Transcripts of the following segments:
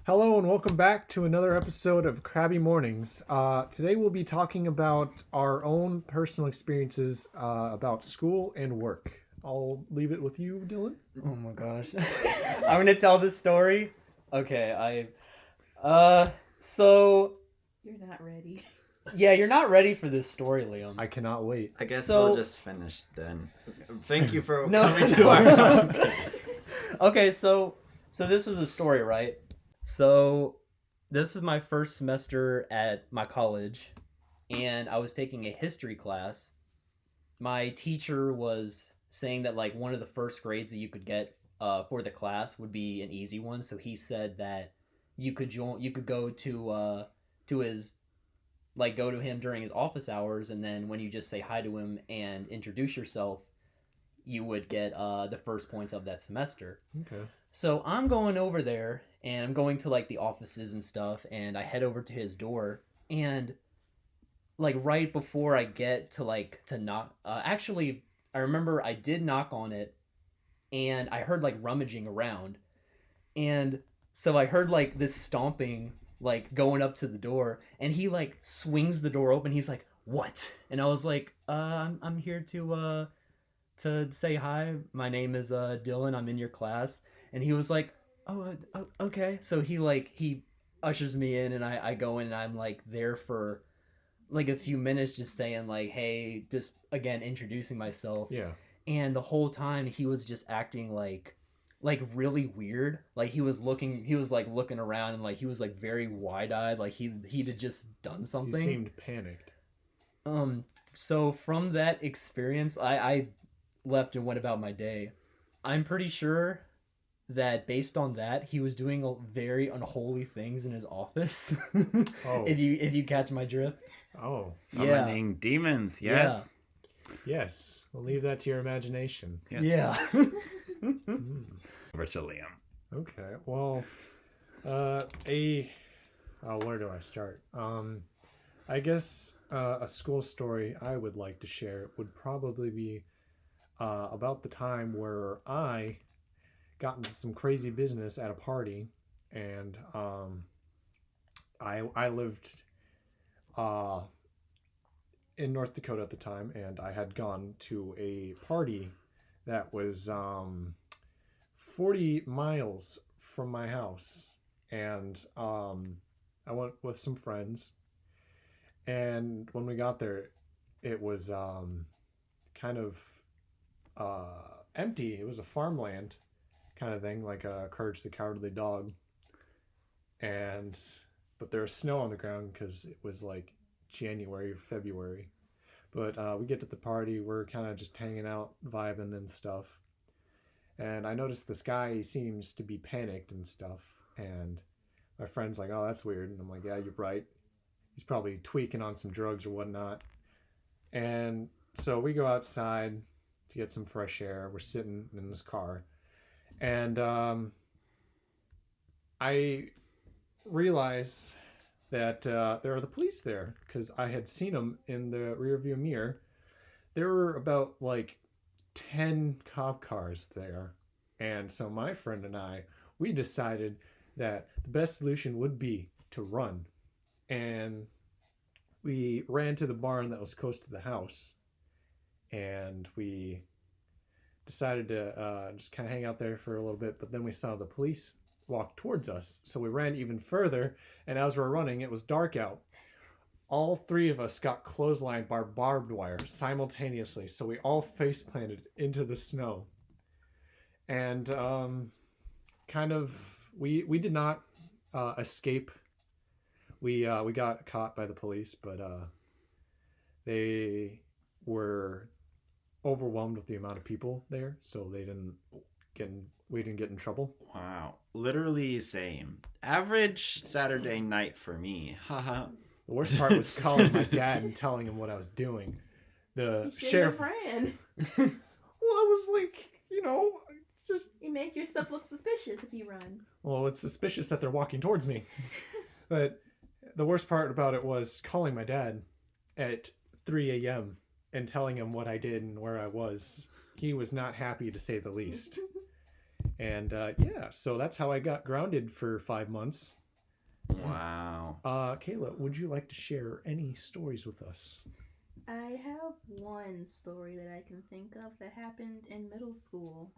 Hello and welcome back to another episode of Crabby Mornings. Today we'll be talking about our own personal experiences about school and work. I'll leave it with you, Dylan. Oh my gosh. I'm gonna tell this story. Okay, so You're not ready. yeah, you're not ready for this story, Liam. I cannot wait. I guess So- we'll just finish then. Thank you for No. coming to our Okay, so this was the story, right? So this is my first semester at my college, and I was taking a history class. My teacher was saying that like one of the first grades that you could get for the class would be an easy one. So he said that you could go to his go to him during his office hours, and then when you just say hi to him and introduce yourself, you would get the first points of that semester. Okay. So I'm going over there, and I'm going to like the offices and stuff, and I head over to his door, and like right before I get to knock, actually I remember I did knock on it, and I heard like rummaging around, and so I heard like this stomping like going up to the door, and he like swings the door open. He's like, "What?" And I was like, I'm here to say hi. My name is Dylan. I'm in your class." And he was like, "Oh, okay." So he ushers me in, and I go in, and I'm like there for like a few minutes, just saying like, "Hey," just again introducing myself. Yeah. And the whole time he was just acting like really weird. Like he was looking around, and like he was like very wide-eyed, like he'd just done something. You seemed panicked. So from that experience, I left and went about my day. I'm pretty sure that based on that, he was doing very unholy things in his office. Oh. If you catch my drift. Oh. Yeah. Summoning demons, yes. Yes. We'll leave that to your imagination. Yes. Yeah. Over to Liam. Okay. Well, where do I start? I guess a school story I would like to share would probably be about the time where I got into some crazy business at a party, and I lived in North Dakota at the time, and I had gone to a party that was 40 miles from my house, and I went with some friends, and when we got there, it was kind of empty. It was a farmland kind of thing, like a Courage the Cowardly Dog, but there was snow on the ground because it was like January or February. But we get to the party, we're kind of just hanging out, vibing and stuff, and I noticed this guy, he seems to be panicked and stuff, and my friend's like, "Oh, that's weird," and I'm like, "Yeah, you're right, he's probably tweaking on some drugs or whatnot." And so we go outside to get some fresh air. We're sitting in this car, and I realize that there are the police there, because I had seen them in the rearview mirror. There were about like 10 cop cars there, and so my friend and we decided that the best solution would be to run, and we ran to the barn that was close to the house, and we decided to just kind of hang out there for a little bit. But then we saw the police walk towards us, so we ran even further, and as we're running, it was dark out. All three of us got clotheslined by barbed wire simultaneously, so we all face planted into the snow. And we did not escape. We got caught by the police, but they were overwhelmed with the amount of people there, so we didn't get in trouble. Wow. Literally same. Average Saturday night for me. Haha. The worst part was calling my dad and telling him what I was doing. The You sheriff. shouldn't have ran. Well, I was like, it's just. You make yourself look suspicious if you run. Well, it's suspicious that they're walking towards me. But the worst part about it was calling my dad at 3 a.m. and telling him what I did and where I was. He was not happy, to say the least. And yeah, so that's how I got grounded for 5 months. Wow. Kayla, would you like to share any stories with us? I have one story that I can think of that happened in middle school.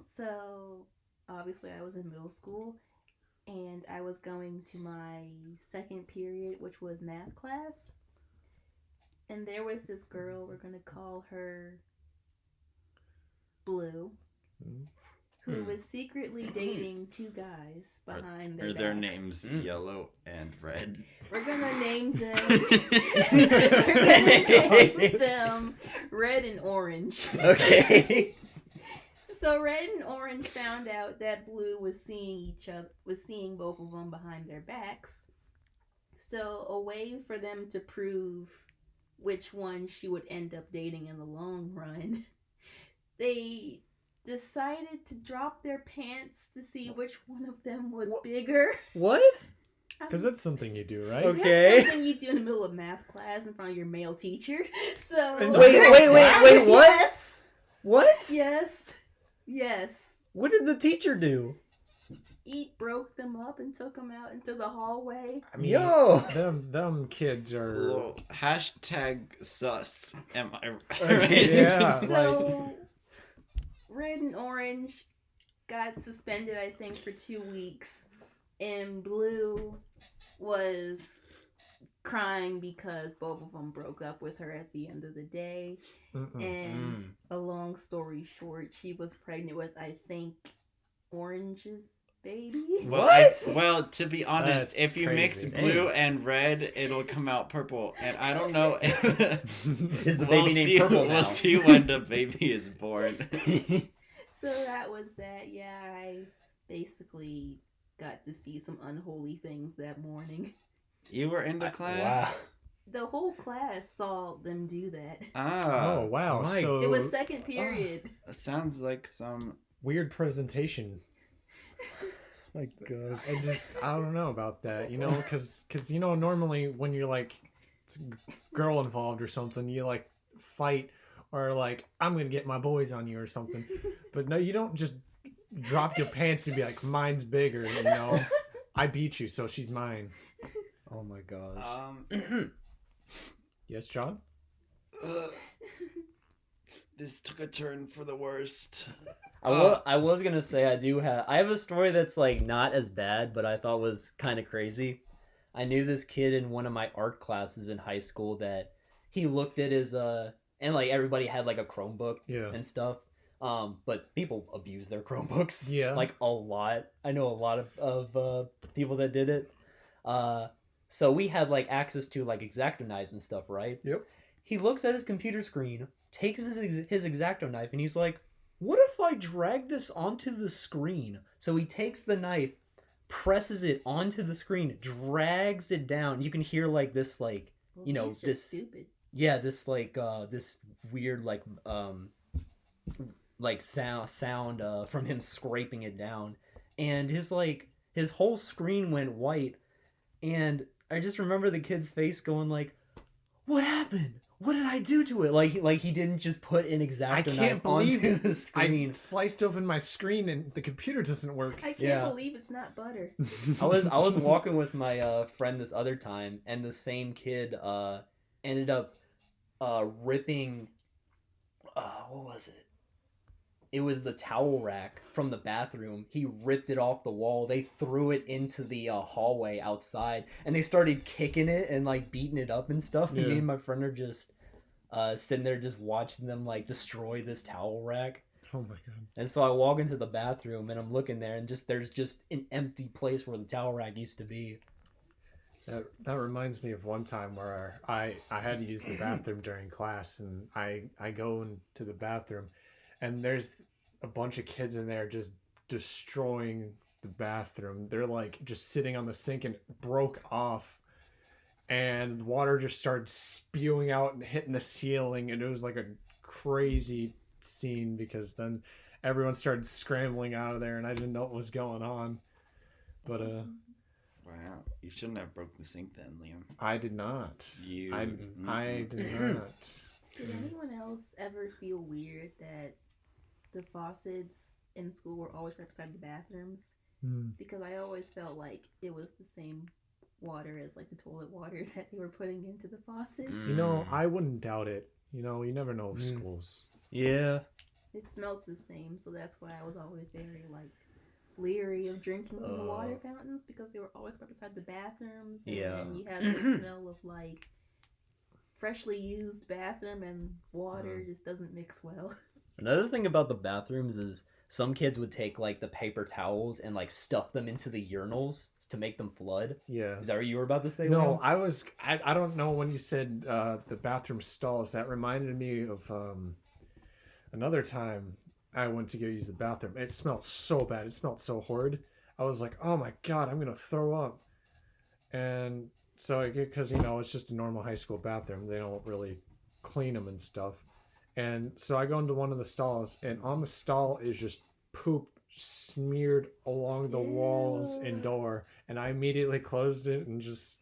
So, obviously, I was in middle school and I was going to my second period, which was math class. And there was this girl, we're going to call her Blue, who was secretly dating two guys behind their Are their backs. names Yellow and Red? We're gonna name them. We're gonna name them Red and Orange. Okay. So Red and Orange found out that Blue was seeing both of them behind their backs. So a way for them to prove which one she would end up dating in the long run, they decided to drop their pants to see which one of them was bigger. What? Because that's something you do, right? Okay. That's something you do in the middle of math class in front of your male teacher. So Wait, what? Yes. What? Yes. What did the teacher do? He broke them up and took them out into the hallway. I mean, Yo. them kids are. Little hashtag sus. Am I Okay, right? yeah. So Red and Orange got suspended, I think, for 2 weeks, and Blue was crying because both of them broke up with her at the end of the day. And a long story short, she was pregnant with, I think, Orange's baby. Well, to be honest, That's if you mix crazy. blue and red, it'll come out purple. And I don't know. Is the baby named Purple now? We'll see when the baby is born. So that was that. Yeah, I basically got to see some unholy things that morning. You were in the class? Wow. The whole class saw them do that. Oh wow! my- So It was second period. Sounds like some. weird presentation. My God, I don't know about that. You know, because normally when you're like it's a girl involved or something, you like fight or like I'm gonna get my boys on you or something. But no, you don't just drop your pants and be like mine's bigger. You know, I beat you, so she's mine. Oh my gosh. Yes, John. This took a turn for the worst. I was gonna say I have a story that's like not as bad, but I thought was kind of crazy. I knew this kid in one of my art classes in high school that he looked at his and like everybody had like a Chromebook Yeah. and stuff. But people abuse their Chromebooks. Yeah. Like a lot. I know a lot of people that did it. So we had like access to like X-Acto knives and stuff, right? Yep. He looks at his computer screen, takes his X-Acto knife, and he's like, what if I drag this onto the screen? So he takes the knife, presses it onto the screen, drags it down. You can hear like this like Well, you know, he's just this- stupid. yeah, this like this weird like sound from him scraping it down, and his whole screen went white, and I just remember the kid's face going like, "What happened? What did I do to it?" Like he didn't just put an I X-Acto can't knife onto believe the screen. I sliced open my screen and the computer doesn't work. I can't Yeah. believe it's not butter. I was walking with my friend this other time, and the same kid ended up ripping what was it? It was the towel rack from the bathroom. He ripped it off the wall. They threw it into the hallway outside, and they started kicking it and like beating it up and stuff. And me Yeah. and my friend are just sitting there just watching them like destroy this towel rack. Oh my God. And so I walk into the bathroom and I'm looking there, and there's just an empty place where the towel rack used to be. That reminds me of one time where I had to use the bathroom during class, and I go into the bathroom, and there's a bunch of kids in there just destroying the bathroom. They're like just sitting on the sink and it broke off, and water just started spewing out and hitting the ceiling, and it was like a crazy scene because then everyone started scrambling out of there, and I didn't know what was going on. But Wow, you shouldn't have broke the sink then, Liam. I did not. You. I did not. Did anyone else ever feel weird that the faucets in school were always right beside the bathrooms Mm. because I always felt like it was the same water as like the toilet water that they were putting into the faucets. You know, I wouldn't doubt it. You know, you never know with Mm. schools. Yeah. It smelled the same, so that's why I was always very like leery of drinking from the water fountains because they were always right beside the bathrooms. And Yeah. then you had the smell of like freshly used bathroom and water just doesn't mix well. Another thing about the bathrooms is some kids would take like the paper towels and like stuff them into the urinals to make them flood. Yeah. Is that what you were about to say? No, Liam? I don't know when you said the bathroom stalls. That reminded me of another time I went to go use the bathroom. It smelled so bad. It smelled so horrid. I was like, oh my God, I'm going to throw up. And so, because, you know, it's just a normal high school bathroom. They don't really clean them and stuff. And so I go into one of the stalls, and on the stall is just poop smeared along the walls and door. And I immediately closed it and just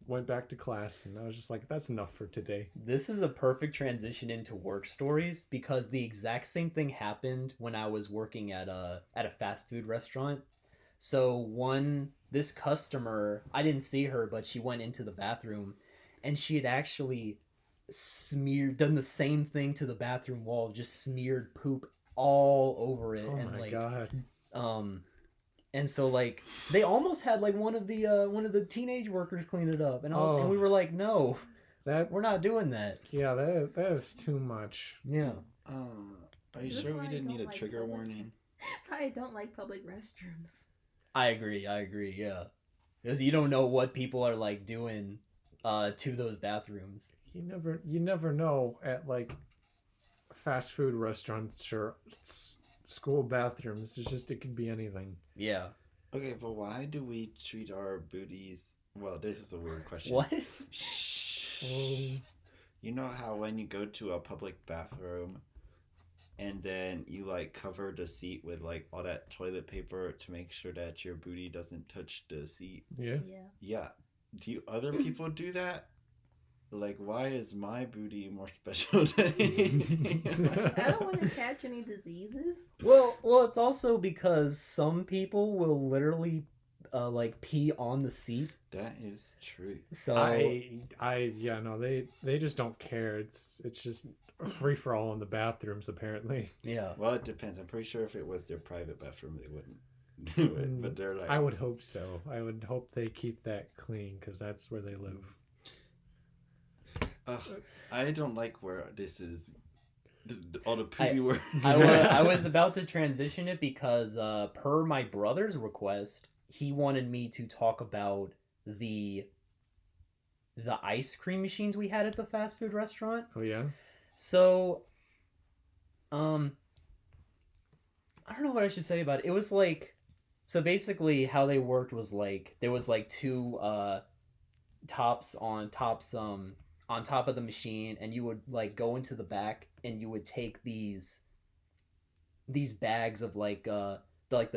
went back to class. And I was just like, that's enough for today. This is a perfect transition into work stories because the exact same thing happened when I was working at a fast food restaurant. So this customer, I didn't see her, but she went into the bathroom and she had actually done the same thing to the bathroom wall, just smeared poop all over it. Oh and my like God. And so like they almost had like one of the teenage workers clean it up, and and we were like, no, we're not doing that. Yeah, that is too much. Yeah. Are you That's sure why we I didn't don't need a like trigger public- warning? That's why I don't like public restrooms. I agree, yeah. Because you don't know what people are like doing to those bathrooms. You never know at like fast food restaurants or school bathrooms. It could be anything. Yeah. Okay, but why do we treat our booties? Well, this is a weird question. What? Shh. Um, You know how when you go to a public bathroom and then you like cover the seat with like all that toilet paper to make sure that your booty doesn't touch the seat? yeah. Yeah. Yeah. Do other people do that? Like, why is my booty more special than I don't want to catch any diseases. Well, it's also because some people will literally like pee on the seat. That is true. So Yeah, no, they just don't care. It's just free for all in the bathrooms apparently. yeah. Well, it depends. I'm pretty sure if it was their private bathroom, they wouldn't do it. But they're like, I would hope so. I would hope they keep that clean because that's where they live. I don't like where this is. All the poopy words. I was about to transition it because per my brother's request, he wanted me to talk about the ice cream machines we had at the fast food restaurant. Oh yeah. So I don't know what I should say about it. It was like, so basically how they worked was like there was like two tops on top of the machine, and you would like go into the back and you would take these bags of like the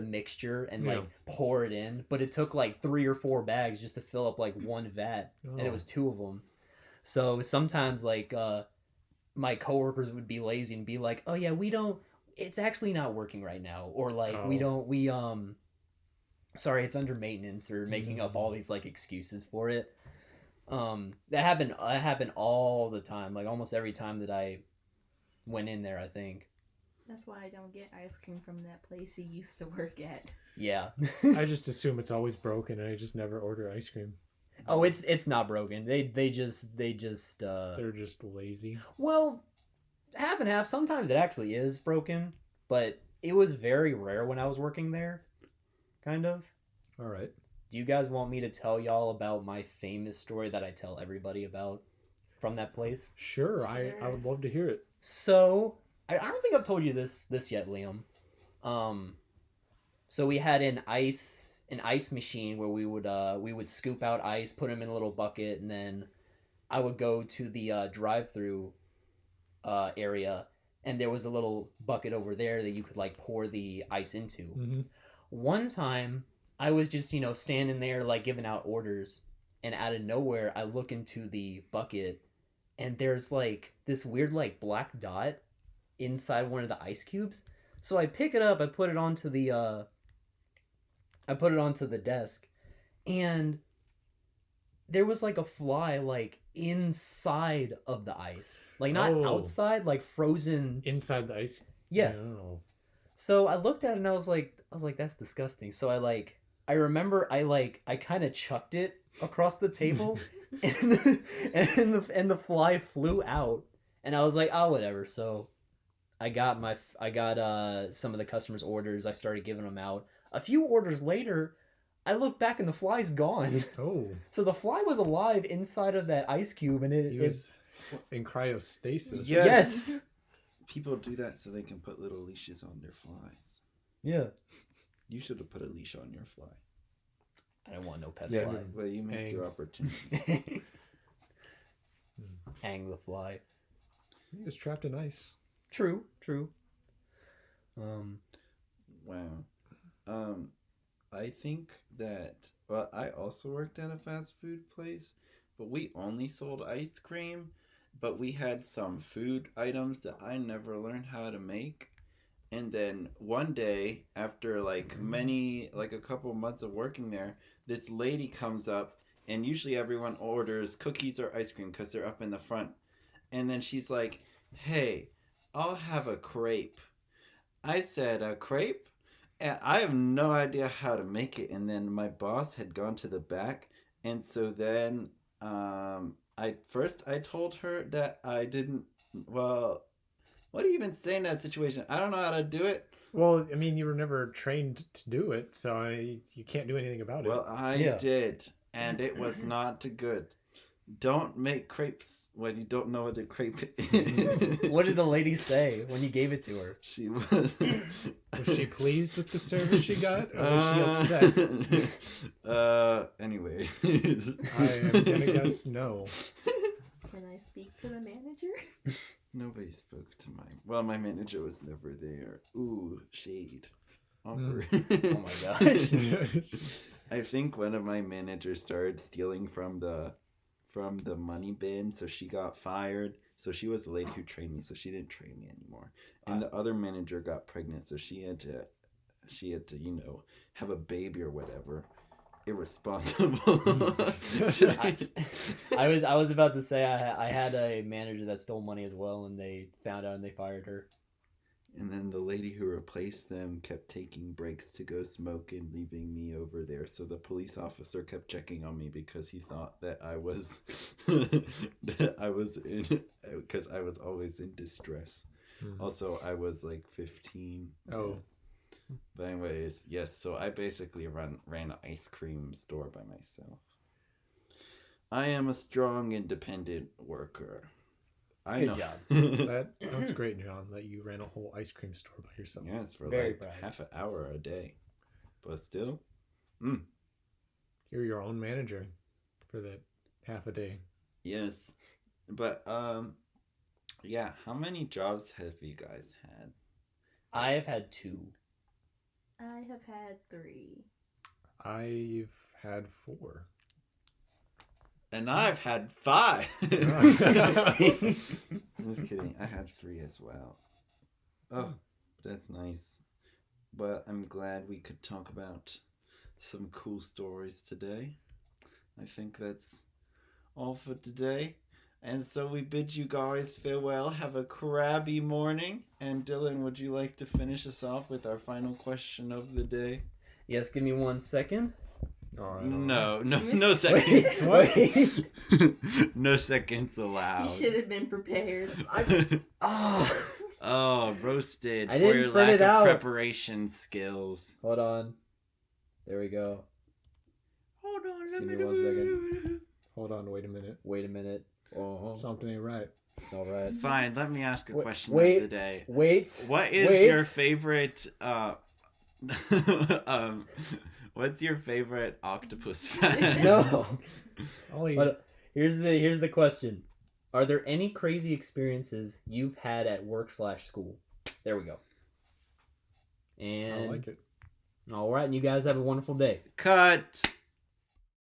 mixture and like pour it in, but it took like 3 or 4 bags just to fill up like one vat, and it was 2 of them. So sometimes like my coworkers would be lazy and be like, oh yeah, it's actually not working right now, or like sorry, it's under maintenance, or making up all these like excuses for it. That happened all the time, like almost every time that I went in there, I think. That's why I don't get ice cream from that place he used to work at. Yeah. I just assume it's always broken, and I just never order ice cream. Oh, it's not broken. They just They're just lazy. well, half and half. Sometimes it actually is broken, but it was very rare when I was working there. Kind of. All right. Do you guys want me to tell y'all about my famous story that I tell everybody about from that place? Sure. I would love to hear it. So I don't think I've told you this yet, Liam. So we had an ice machine where we would scoop out ice, put them in a little bucket, and then I would go to the drive-through area, and there was a little bucket over there that you could like pour the ice into. Mm-hmm. One time I was just, standing there like giving out orders, and out of nowhere I look into the bucket, and there's like this weird like black dot inside one of the ice cubes. So I pick it up, I put it onto the desk, and there was like a fly like inside of the ice. Like not outside, like frozen inside the ice. Yeah. Oh. So I looked at it and I was like that's disgusting. So I remember I kind of chucked it across the table and the fly flew out, and I was like, "Oh, whatever." So I got some of the customers' orders. I started giving them out. A few orders later, I look back and the fly's gone. Oh. So the fly was alive inside of that ice cube, and He was in cryostasis. Yes. People do that so they can put little leashes on their flies. Yeah. You should have put a leash on your fly. I don't want no pet Yeah, fly. Well, you missed your opportunity. Hang the fly. He was trapped in ice. True. Wow. I think that, well, I also worked at a fast food place, but we only sold ice cream, but we had some food items that I never learned how to make. And then one day, after like a couple months of working there, this lady comes up, and usually everyone orders cookies or ice cream because they're up in the front. And then she's like, "Hey, I'll have a crepe." I said, "A crepe?" And I have no idea how to make it. And then my boss had gone to the back. And so then I told her that I didn't, well, what do you even say in that situation? I don't know how to do it. Well, I mean, you were never trained to do it, so you can't do anything about it. Well, I did. And it was not good. Don't make crepes when you don't know what a crepe is. What did the lady say when you gave it to her? She was... Was she pleased with the service she got, or was she upset? Anyway. I am gonna guess no. Can I speak to the manager? Nobody spoke to my manager was never there. Ooh, shade. Awkward. Oh my gosh. I think one of my managers started stealing from the money bin, so she got fired. So she was the lady who trained me, so she didn't train me anymore. And the other manager got pregnant, so she had to have a baby or whatever. Irresponsible. I was about to say I had a manager that stole money as well, and they found out and they fired her. And then the lady who replaced them kept taking breaks to go smoke and leaving me over there. So the police officer kept checking on me because he thought that I was because I was always in distress. Mm-hmm. Also, I was like 15. Oh. But anyways, yes, so I basically ran an ice cream store by myself. I am a strong, independent worker. Good job. That's great, John, that you ran a whole ice cream store by yourself. Yes, for Very like proud. half an hour a day. But still. You're your own manager for that half a day. Yes. But, yeah, how many jobs have you guys had? I have had 2. I have had 3. I've had 4. And I've had 5. I'm just kidding. I had 3 as well. Oh, that's nice. But I'm glad we could talk about some cool stories today. I think that's all for today. And so we bid you guys farewell. Have a crabby morning. And Dylan, would you like to finish us off with our final question of the day? Yes, give me 1 second. No seconds. Wait. No seconds allowed. You should have been prepared. Oh, roasted I for didn't your print lack it of out. preparation skills. Hold on. There we go. Hold on, Give me 1 second. Hold on, wait a minute. Wait a minute. Oh, Something ain't right. all right. Fine, let me ask a question wait. of the day. Wait. What is your favorite what's your favorite octopus fact? No. Ollie, But here's the question. Are there any crazy experiences you've had at work/school? There we go. And I like it. all right, and you guys have a wonderful day. Cut.